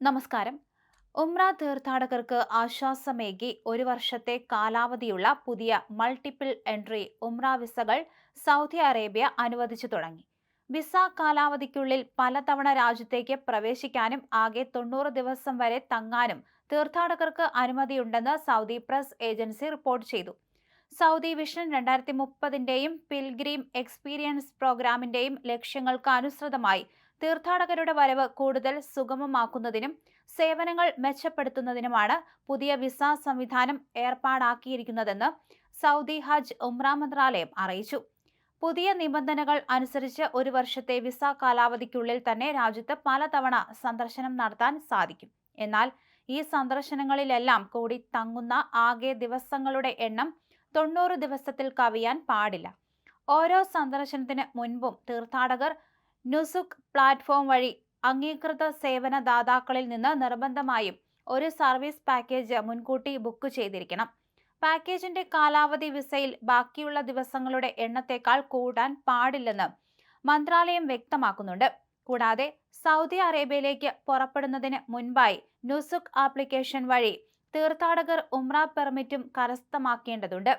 നമസ്കാരം. ഉംറ തീർത്ഥാടകർക്ക് ആശ്വാസമേകി ഒരു വർഷത്തെ കാലാവധിയുള്ള പുതിയ മൾട്ടിപ്പിൾ എൻട്രി ഉംറ വിസകൾ സൗദി അറേബ്യ അനുവദിച്ചു തുടങ്ങി. വിസ കാലാവധിക്കുള്ളിൽ പലതവണ രാജ്യത്തേക്ക് പ്രവേശിക്കാനും ആകെ 90 ദിവസം വരെ തങ്ങാനും തീർത്ഥാടകർക്ക് അനുമതിയുണ്ടെന്ന് സൗദി പ്രസ് ഏജൻസി റിപ്പോർട്ട് ചെയ്തു. സൗദി വിഷൻ 2030ന്റെയും പിൽഗ്രീം എക്സ്പീരിയൻസ് പ്രോഗ്രാമിന്റെയും ലക്ഷ്യങ്ങൾക്ക് അനുസൃതമായി തീർത്ഥാടകരുടെ വരവ് കൂടുതൽ സുഗമമാക്കുന്നതിനും സേവനങ്ങൾ മെച്ചപ്പെടുത്തുന്നതിനുമാണ് പുതിയ വിസ സംവിധാനം ഏർപ്പാടാക്കിയിരിക്കുന്നതെന്ന് സൗദി ഹജ്ജ് ഉംറ മന്ത്രാലയം അറിയിച്ചു. പുതിയ നിബന്ധനകൾ അനുസരിച്ച് ഒരു വർഷത്തെ വിസ കാലാവധിക്കുള്ളിൽ തന്നെ രാജ്യത്ത് പലതവണ സന്ദർശനം നടത്താൻ സാധിക്കും. എന്നാൽ ഈ സന്ദർശനങ്ങളിലെല്ലാം കൂടി തങ്ങുന്ന ആകെ ദിവസങ്ങളുടെ എണ്ണം 90 ദിവസത്തിൽ കവിയാൻ പാടില്ല. ഓരോ സന്ദർശനത്തിന് മുൻപും തീർത്ഥാടകർ നുസുക് പ്ലാറ്റ്ഫോം വഴി അംഗീകൃത സേവന ദാതാക്കളിൽ നിന്ന് നിർബന്ധമായും ഒരു സർവീസ് പാക്കേജ് മുൻകൂട്ടി ബുക്ക് ചെയ്തിരിക്കണം. പാക്കേജിന്റെ കാലാവധി വിസയിൽ ബാക്കിയുള്ള ദിവസങ്ങളുടെ എണ്ണത്തേക്കാൾ കൂടാൻ പാടില്ലെന്ന് മന്ത്രാലയം വ്യക്തമാക്കുന്നുണ്ട്. കൂടാതെ സൗദി അറേബ്യയിലേക്ക് പുറപ്പെടുന്നതിന് മുൻപായി നുസുക് ആപ്ലിക്കേഷൻ വഴി തീർത്ഥാടകർ ഉംറ പെർമിറ്റും കരസ്ഥമാക്കേണ്ടതുണ്ട്.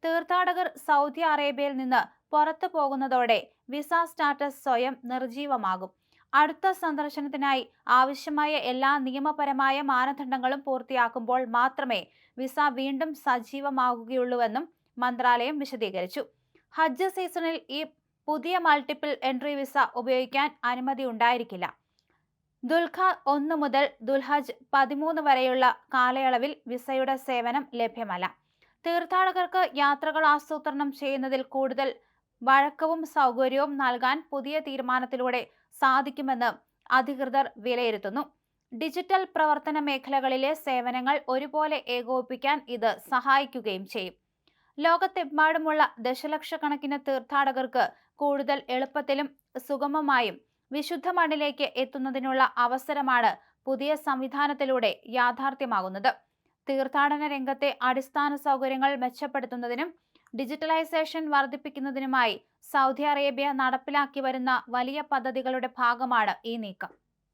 തീർത്ഥാടകർ സൗദി അറേബ്യയിൽ നിന്ന് പുറത്തു പോകുന്നതോടെ വിസ സ്റ്റാറ്റസ് സ്വയം നിർജീവമാകും. അടുത്ത സന്ദർശനത്തിനായി ആവശ്യമായ എല്ലാ നിയമപരമായ മാനദണ്ഡങ്ങളും പൂർത്തിയാക്കുമ്പോൾ മാത്രമേ വിസ വീണ്ടും സജീവമാകുകയുള്ളൂവെന്നും മന്ത്രാലയം വിശദീകരിച്ചു. ഹജ്ജ് സീസണിൽ ഈ പുതിയ മൾട്ടിപ്പിൾ എൻട്രി വിസ ഉപയോഗിക്കാൻ അനുമതി ഉണ്ടായിരിക്കില്ല. ദുൽഖഅദ് 1 മുതൽ ദുൽഹജ്ജ് 13 വരെയുള്ള കാലയളവിൽ വിസയുടെ സേവനം ലഭ്യമല്ല. തീർത്ഥാടകർക്ക് യാത്രകൾ ആസൂത്രണം ചെയ്യുന്നതിൽ കൂടുതൽ വഴക്കവും സൗകര്യവും നൽകാൻ പുതിയ തീരുമാനത്തിലൂടെ സാധിക്കുമെന്ന് അധികൃതർ വിലയിരുത്തുന്നു. ഡിജിറ്റൽ പ്രവർത്തന മേഖലകളിലെ സേവനങ്ങൾ ഒരുപോലെ ഏകോപിപ്പിക്കാൻ ഇത് സഹായിക്കുകയും ചെയ്യും. ലോകത്തെമ്പാടുമുള്ള ദശലക്ഷക്കണക്കിന് തീർത്ഥാടകർക്ക് കൂടുതൽ എളുപ്പത്തിലും സുഗമമായും വിശുദ്ധ മണ്ണിലേക്ക് എത്തുന്നതിനുള്ള അവസരമാണ് പുതിയ സംവിധാനത്തിലൂടെ യാഥാർത്ഥ്യമാകുന്നത്. തീർത്ഥാടന രംഗത്തെ അടിസ്ഥാന സൗകര്യങ്ങൾ മെച്ചപ്പെടുത്തുന്നതിനും ഡിജിറ്റലൈസേഷൻ വർദ്ധിപ്പിക്കുന്നതിനുമായി സൗദി അറേബ്യ നടപ്പിലാക്കി വരുന്ന വലിയ പദ്ധതികളുടെ ഭാഗമാണ് ഈ നീക്കം.